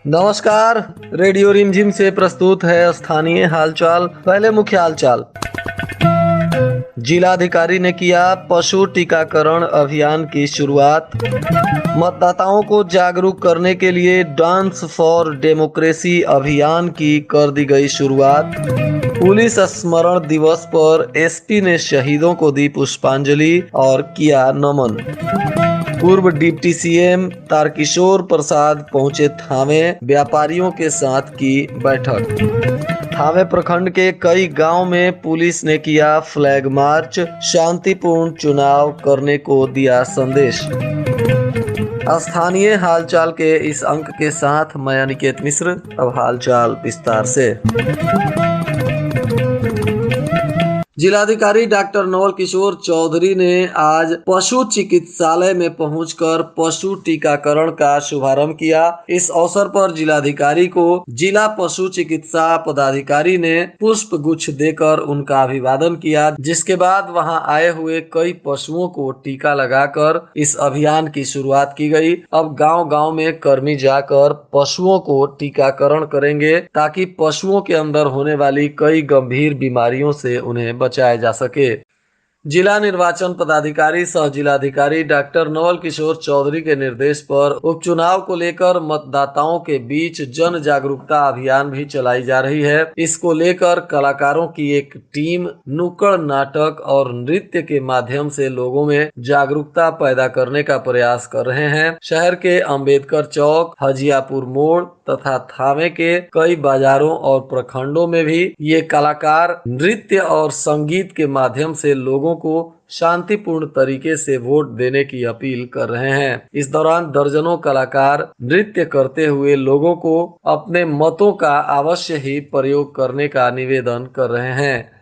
नमस्कार। रेडियो रिमझिम से प्रस्तुत है स्थानीय हालचाल। पहले मुख्य हालचाल। जिलाधिकारी ने किया पशु टीकाकरण अभियान की शुरुआत। मतदाताओं को जागरूक करने के लिए डांस फॉर डेमोक्रेसी अभियान की कर दी गई शुरुआत। पुलिस स्मरण दिवस पर एसपी ने शहीदों को दी पुष्पांजलि और किया नमन। पूर्व डिप्टी सीएम तारकिशोर प्रसाद पहुंचे थावे, व्यापारियों के साथ की बैठक। थावे प्रखंड के कई गांव में पुलिस ने किया फ्लैग मार्च, शांतिपूर्ण चुनाव करने को दिया संदेश। स्थानीय हालचाल के इस अंक के साथ मैं अनिकेत मिश्र। अब हालचाल विस्तार से। जिलाधिकारी डॉक्टर नवल किशोर चौधरी ने आज पशु चिकित्सालय में पहुंचकर पशु टीकाकरण का शुभारंभ किया। इस अवसर पर जिलाधिकारी को जिला पशु चिकित्सा पदाधिकारी ने पुष्प गुच्छ देकर उनका अभिवादन किया, जिसके बाद वहां आए हुए कई पशुओं को टीका लगाकर इस अभियान की शुरुआत की गई। अब गांव-गांव में कर्मी जाकर पशुओं को टीकाकरण करेंगे ताकि पशुओं के अंदर होने वाली कई गंभीर बीमारियों से उन्हें बचाया जा सके। जिला निर्वाचन पदाधिकारी सह जिलाधिकारी डॉक्टर नवल किशोर चौधरी के निर्देश पर उपचुनाव को लेकर मतदाताओं के बीच जन जागरूकता अभियान भी चलाई जा रही है। इसको लेकर कलाकारों की एक टीम नुक्कड़ नाटक और नृत्य के माध्यम से लोगों में जागरूकता पैदा करने का प्रयास कर रहे हैं। शहर के अंबेडकर चौक, हजियापुर मोड़ तथा थावे के कई बाजारों और प्रखंडों में भी ये कलाकार नृत्य और संगीत के माध्यम से लोगों को शांतिपूर्ण तरीके से वोट देने की अपील कर रहे हैं। इस दौरान दर्जनों कलाकार नृत्य करते हुए लोगों को अपने मतों का अवश्य ही प्रयोग करने का निवेदन कर रहे हैं।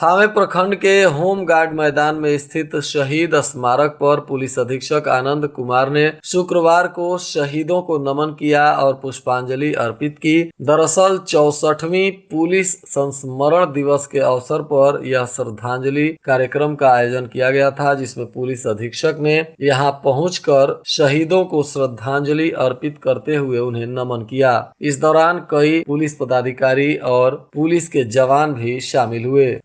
थावे प्रखंड के होम गार्ड मैदान में स्थित शहीद स्मारक पर पुलिस अधीक्षक आनंद कुमार ने शुक्रवार को शहीदों को नमन किया और पुष्पांजलि अर्पित की। दरअसल 64वीं पुलिस संस्मरण दिवस के अवसर पर यह श्रद्धांजलि कार्यक्रम का आयोजन किया गया था, जिसमें पुलिस अधीक्षक ने यहां पहुंचकर शहीदों को श्रद्धांजलि अर्पित करते हुए उन्हें नमन किया। इस दौरान कई पुलिस पदाधिकारी और पुलिस के जवान भी शामिल हुए।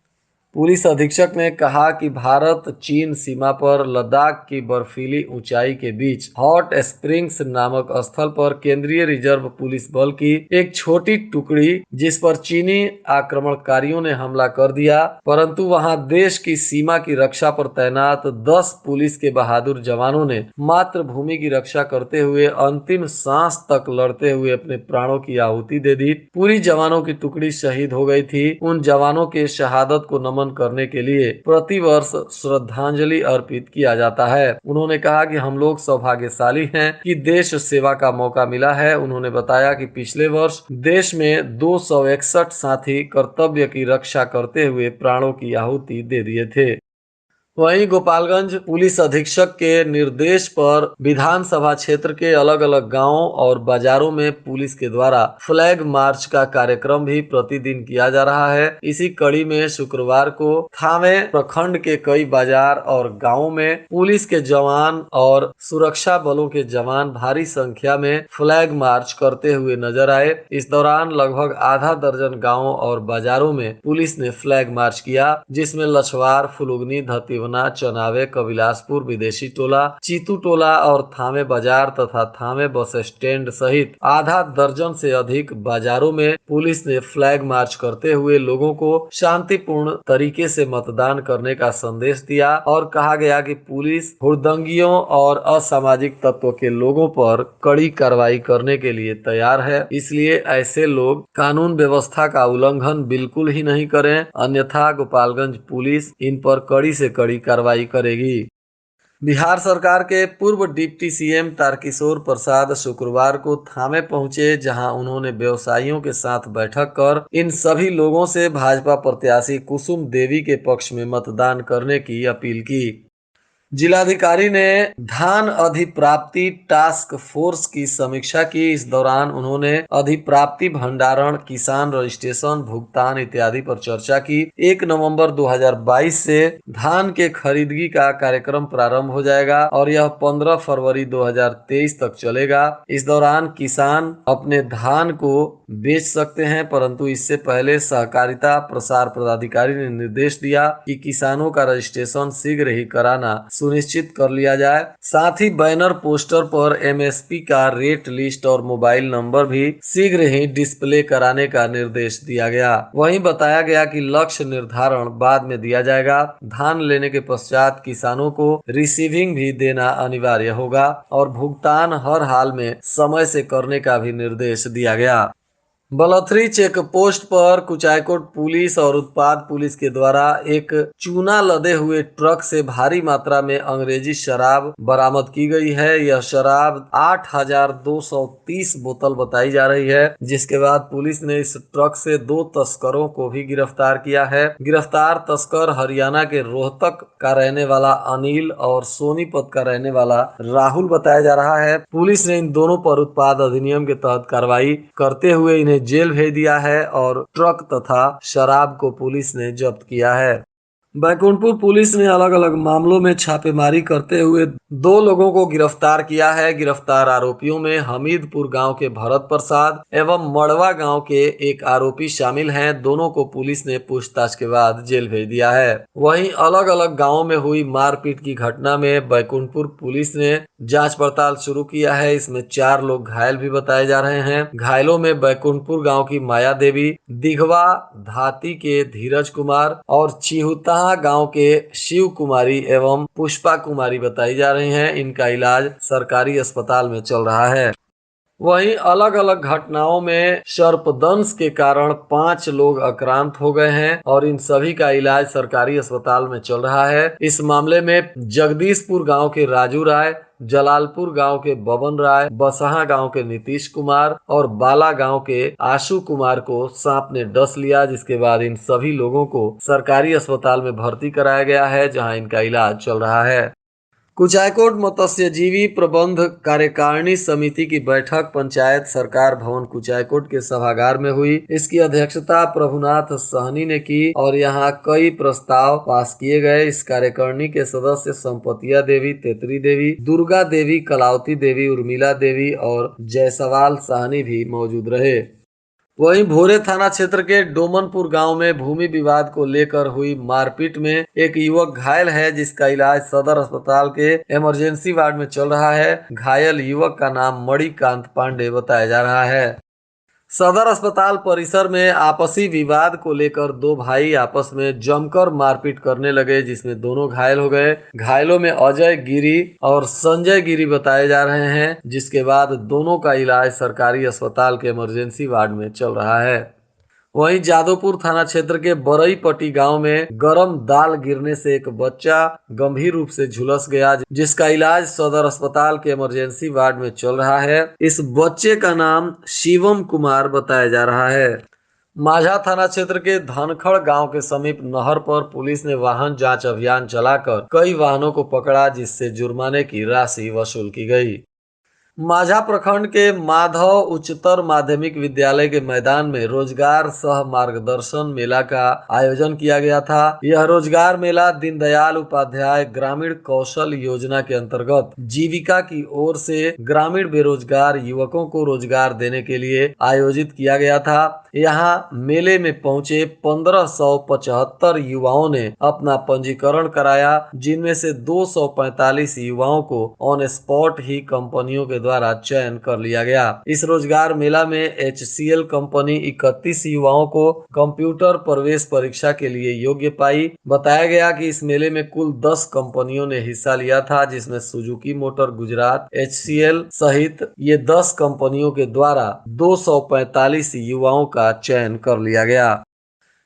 पुलिस अधीक्षक ने कहा कि भारत चीन सीमा पर लद्दाख की बर्फीली ऊंचाई के बीच हॉट स्प्रिंग्स नामक स्थल पर केंद्रीय रिजर्व पुलिस बल की एक छोटी टुकड़ी, जिस पर चीनी आक्रमणकारियों ने हमला कर दिया, परंतु वहां देश की सीमा की रक्षा पर तैनात 10 पुलिस के बहादुर जवानों ने मातृभूमि की रक्षा करते हुए अंतिम सांस तक लड़ते हुए अपने प्राणों की आहुति दे दी। पूरी जवानों की टुकड़ी शहीद हो गई थी। उन जवानों के शहादत को नमन करने के लिए प्रतिवर्ष श्रद्धांजलि अर्पित किया जाता है। उन्होंने कहा कि हम लोग सौभाग्यशाली हैं कि देश सेवा का मौका मिला है। उन्होंने बताया कि पिछले वर्ष देश में 261 साथी कर्तव्य की रक्षा करते हुए प्राणों की आहुति दे दिए थे। वहीं गोपालगंज पुलिस अधीक्षक के निर्देश पर विधानसभा क्षेत्र के अलग अलग गांवों और बाजारों में पुलिस के द्वारा फ्लैग मार्च का कार्यक्रम भी प्रतिदिन किया जा रहा है। इसी कड़ी में शुक्रवार को थावे प्रखंड के कई बाजार और गांवों में पुलिस के जवान और सुरक्षा बलों के जवान भारी संख्या में फ्लैग मार्च करते हुए नजर आए। इस दौरान लगभग आधा दर्जन गाँवों और बाजारों में पुलिस ने फ्लैग मार्च किया, जिसमें लछवार, फुलुगनी, धतिवना, चनावे, कविलासपुर, विदेशी टोला, चीतू टोला और थावे बाजार तथा थावे बस स्टैंड सहित आधा दर्जन से अधिक बाजारों में पुलिस ने फ्लैग मार्च करते हुए लोगों को शांतिपूर्ण तरीके से मतदान करने का संदेश दिया और कहा गया कि पुलिस हुड़दंगियों और असामाजिक तत्वों के लोगों पर कड़ी कार्रवाई करने के लिए तैयार है। इसलिए ऐसे लोग कानून व्यवस्था का उल्लंघन बिल्कुल ही नहीं करें, अन्यथा गोपालगंज पुलिस इन पर कड़ी से कड़ी कार्रवाई करेगी। बिहार सरकार के पूर्व डिप्टी सीएम तारकिशोर प्रसाद शुक्रवार को थावे पहुंचे, जहां उन्होंने व्यवसायियों के साथ बैठक कर इन सभी लोगों से भाजपा प्रत्याशी कुसुम देवी के पक्ष में मतदान करने की अपील की। जिलाधिकारी ने धान अधिप्राप्ति टास्क फोर्स की समीक्षा की। इस दौरान उन्होंने अधिप्राप्ति भंडारण, किसान रजिस्ट्रेशन, भुगतान इत्यादि पर चर्चा की। 1 नवंबर 2022 से धान के खरीदगी का कार्यक्रम प्रारंभ हो जाएगा और यह 15 फरवरी 2023 तक चलेगा। इस दौरान किसान अपने धान को बेच सकते हैं, परंतु इससे पहले सहकारिता प्रसार पदाधिकारी ने निर्देश दिया कि किसानों का रजिस्ट्रेशन शीघ्र ही कराना सुनिश्चित कर लिया जाए। साथ ही बैनर पोस्टर पर एमएसपी का रेट लिस्ट और मोबाइल नंबर भी शीघ्र ही डिस्प्ले कराने का निर्देश दिया गया। वहीं बताया गया कि लक्ष्य निर्धारण बाद में दिया जाएगा। धान लेने के पश्चात किसानों को रिसीविंग भी देना अनिवार्य होगा और भुगतान हर हाल में समय से करने का भी निर्देश दिया गया। बलथरी चेक पोस्ट पर कुचायकोट पुलिस और उत्पाद पुलिस के द्वारा एक चूना लदे हुए ट्रक से भारी मात्रा में अंग्रेजी शराब बरामद की गई है। यह शराब 8,230 बोतल बताई जा रही है, जिसके बाद पुलिस ने इस ट्रक से 2 तस्करों को भी गिरफ्तार किया है। गिरफ्तार तस्कर हरियाणा के रोहतक का रहने वाला अनिल और सोनीपत का रहने वाला राहुल बताया जा रहा है। पुलिस ने इन दोनों पर उत्पाद अधिनियम के तहत कार्रवाई करते हुए इन्हें जेल भेज दिया है और ट्रक तथा शराब को पुलिस ने जब्त किया है। बैकुंठपुर पुलिस ने अलग अलग मामलों में छापेमारी करते हुए 2 लोगों को गिरफ्तार किया है। गिरफ्तार आरोपियों में हमीदपुर गांव के भरत प्रसाद एवं मड़वा गांव के एक आरोपी शामिल हैं। दोनों को पुलिस ने पूछताछ के बाद जेल भेज दिया है। वहीं अलग अलग गांवों में हुई मारपीट की घटना में बैकुंठपुर पुलिस ने जांच पड़ताल शुरू किया है। इसमें 4 लोग घायल भी बताए जा रहे हैं। घायलों में बैकुंठपुर गांव की माया देवी, दिघवा धाती के धीरज कुमार और चिहुता गांव के शिव कुमारी एवं पुष्पा कुमारी बताई जा रही हैं। इनका इलाज सरकारी अस्पताल में चल रहा है। वहीं अलग अलग घटनाओं में सर्पदंश के कारण 5 लोग आक्रांत हो गए हैं और इन सभी का इलाज सरकारी अस्पताल में चल रहा है। इस मामले में जगदीशपुर गांव के राजू राय, जलालपुर गांव के बबन राय, बसहा गांव के नीतीश कुमार और बाला गांव के आशु कुमार को सांप ने डस लिया, जिसके बाद इन सभी लोगों को सरकारी अस्पताल में भर्ती कराया गया है, जहां इनका इलाज चल रहा है। कुचायकोट मत्स्यजीवी प्रबंध कार्यकारिणी समिति की बैठक पंचायत सरकार भवन कुचायकोट के सभागार में हुई। इसकी अध्यक्षता प्रभुनाथ सहनी ने की और यहाँ कई प्रस्ताव पास किए गए। इस कार्यकारिणी के सदस्य संपतिया देवी, तेतरी देवी, दुर्गा देवी, कलावती देवी, उर्मिला देवी और जयसवाल सहनी भी मौजूद रहे। वहीं भोरे थाना क्षेत्र के डोमनपुर गांव में भूमि विवाद को लेकर हुई मारपीट में एक युवक घायल है, जिसका इलाज सदर अस्पताल के इमरजेंसी वार्ड में चल रहा है। घायल युवक का नाम मणिकांत पांडे बताया जा रहा है। सदर अस्पताल परिसर में आपसी विवाद को लेकर 2 भाई आपस में जमकर मारपीट करने लगे, जिसमें दोनों घायल हो गए। घायलों में अजय गिरी और संजय गिरी बताए जा रहे हैं, जिसके बाद दोनों का इलाज सरकारी अस्पताल के इमरजेंसी वार्ड में चल रहा है। वहीं जादवपुर थाना क्षेत्र के बरईपट्टी गांव में गरम दाल गिरने से एक बच्चा गंभीर रूप से झुलस गया, जिसका इलाज सदर अस्पताल के इमरजेंसी वार्ड में चल रहा है। इस बच्चे का नाम शिवम कुमार बताया जा रहा है। माझा थाना क्षेत्र के धनखड़ गांव के समीप नहर पर पुलिस ने वाहन जांच अभियान चलाकर कई वाहनों को पकड़ा, जिससे जुर्माने की राशि वसूल की गई। माझा प्रखंड के माधव उच्चतर माध्यमिक विद्यालय के मैदान में रोजगार सह मार्गदर्शन मेला का आयोजन किया गया था। यह रोजगार मेला दीनदयाल उपाध्याय ग्रामीण कौशल योजना के अंतर्गत जीविका की ओर से ग्रामीण बेरोजगार युवकों को रोजगार देने के लिए आयोजित किया गया था। यहाँ मेले में पहुंचे 1575 युवाओं ने अपना पंजीकरण कराया, जिनमें से 245 युवाओं को ऑन स्पॉट ही कंपनियों के द्वारा चयन कर लिया गया। इस रोजगार मेला में HCL कंपनी 31 युवाओं को कंप्यूटर प्रवेश परीक्षा के लिए योग्य पाई। बताया गया कि इस मेले में कुल 10 कंपनियों ने हिस्सा लिया था, जिसमें सुजुकी मोटर गुजरात, HCL सहित ये 10 कंपनियों के द्वारा 245 युवाओं का चयन कर लिया गया।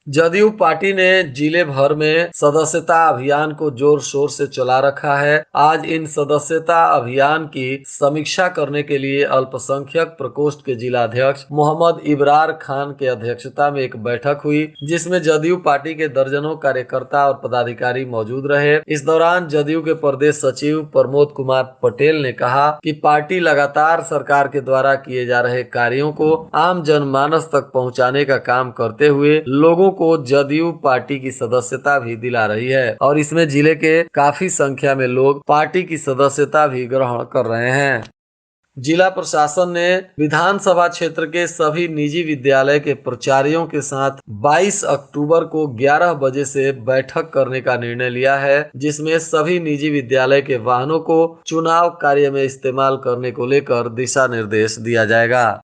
जदयू पार्टी ने जिले भर में सदस्यता अभियान को जोर शोर से चला रखा है। आज इन सदस्यता अभियान की समीक्षा करने के लिए अल्पसंख्यक प्रकोष्ठ के जिलाध्यक्ष मोहम्मद इब्रार खान के अध्यक्षता में एक बैठक हुई, जिसमें जदयू पार्टी के दर्जनों कार्यकर्ता और पदाधिकारी मौजूद रहे। इस दौरान जदयू के प्रदेश सचिव प्रमोद कुमार पटेल ने कहा कि पार्टी लगातार सरकार के द्वारा किए जा रहे कार्यों को आम जनमानस तक पहुंचाने का काम करते हुए लोगों को जदयू पार्टी की सदस्यता भी दिला रही है और इसमें जिले के काफी संख्या में लोग पार्टी की सदस्यता भी ग्रहण कर रहे हैं। जिला प्रशासन ने विधानसभा क्षेत्र के सभी निजी विद्यालय के प्राचार्यों के साथ 22 अक्टूबर को 11 बजे से बैठक करने का निर्णय लिया है, जिसमें सभी निजी विद्यालय के वाहनों को चुनाव कार्य में इस्तेमाल करने को लेकर दिशा निर्देश दिया जाएगा।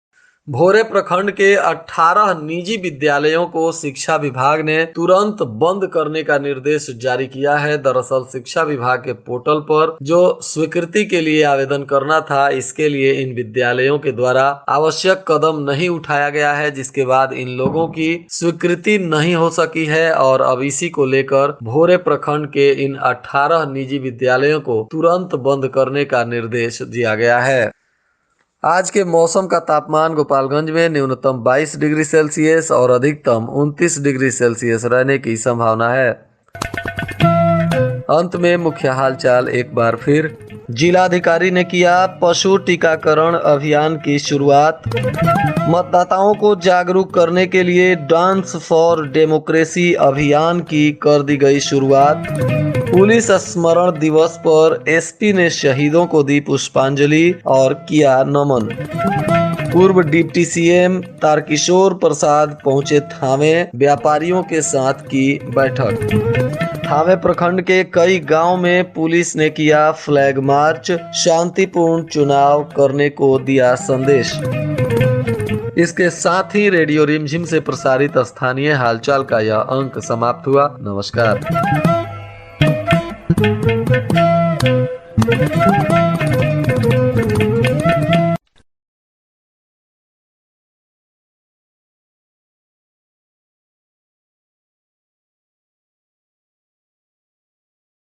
भोरे प्रखंड के 18 निजी विद्यालयों को शिक्षा विभाग ने तुरंत बंद करने का निर्देश जारी किया है। दरअसल शिक्षा विभाग के पोर्टल पर जो स्वीकृति के लिए आवेदन करना था, इसके लिए इन विद्यालयों के द्वारा आवश्यक कदम नहीं उठाया गया है, जिसके बाद इन लोगों की स्वीकृति नहीं हो सकी है और अब इसी को लेकर भोरे प्रखंड के इन 18 निजी विद्यालयों को तुरंत बंद करने का निर्देश दिया गया है। आज के मौसम का तापमान गोपालगंज में न्यूनतम 22 डिग्री सेल्सियस और अधिकतम 29 डिग्री सेल्सियस रहने की संभावना है। अंत में मुख्य हालचाल एक बार फिर। जिलाधिकारी ने किया पशु टीकाकरण अभियान की शुरुआत। मतदाताओं को जागरूक करने के लिए डांस फॉर डेमोक्रेसी अभियान की कर दी गई शुरुआत। पुलिस स्मरण दिवस पर एसपी ने शहीदों को दी पुष्पांजलि और किया नमन। पूर्व डिप्टी सीएम तारकिशोर प्रसाद पहुंचे थावे, व्यापारियों के साथ की बैठक। थावे प्रखंड के कई गांव में पुलिस ने किया फ्लैग मार्च, शांतिपूर्ण चुनाव करने को दिया संदेश। इसके साथ ही रेडियो रिमझिम से प्रसारित स्थानीय हालचाल का यह अंक समाप्त हुआ। नमस्कार।